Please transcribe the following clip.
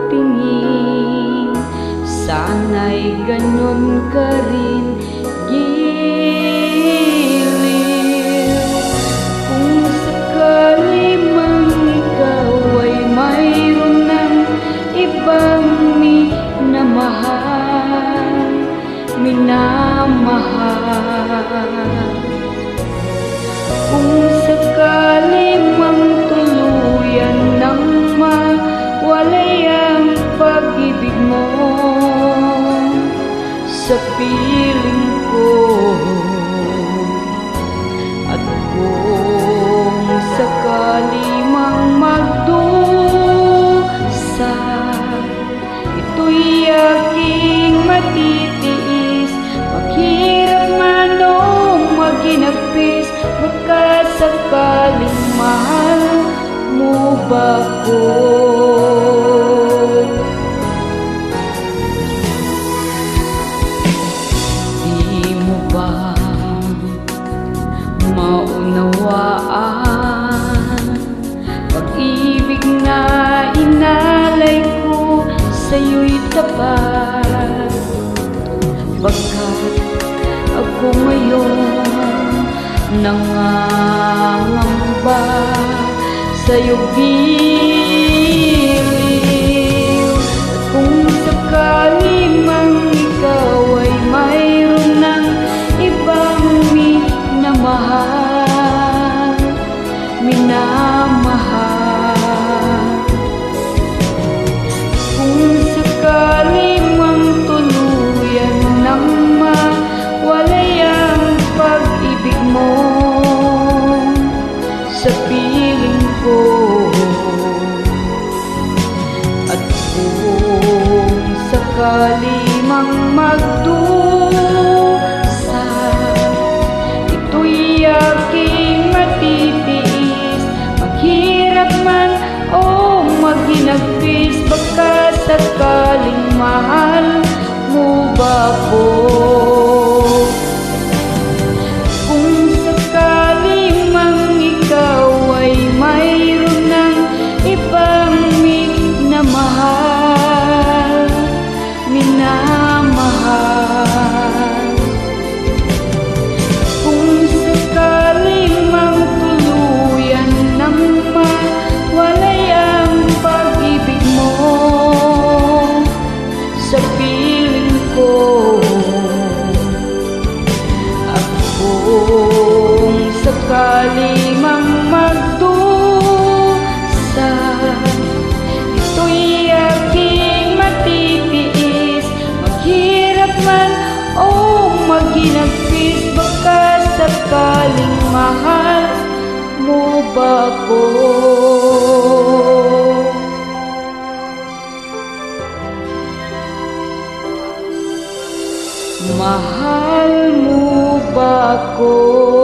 tingin, sana'y ganun ka rin giliw. Kung sakali mang ikaw ay mayroon ng ibang minamahal, kung sakali mang tuluyan nang mawalay ang pag-ibig mo sa piling ko, at kung sakali mang magdusa, ito'y aking matitiis, maghirap man o maginapis. Baka sakaling mahal mo ba ko? Di mo ba maunawaan pag-ibig na inalay ko sa'yo'y tapat? Bagkat ako ngayon nangangamba sa'yo giliw. At kung sakali mang ikaw ay mayroon ng ibang minamahal, kung sakali mang tuluyan nang mawalay ang pag-ibig mo sa piling ko, at kung sakali mang magdusa, ito'y aking matitiis, maghirap man o maghinagpis. Baka sakaling mahal mo ba ko? Kung sakali mang ikaw ay mayroon ng ibang minamahal, kung sakali mang tuluyan nang mawalay ang pag-ibig mo sa piling ko, at kung sakali mang magdusa, ito'y aking matitiis, maghirap man o maghinagpis. Baka sakaling mahal mo ba ko? Mahal mo ba ko?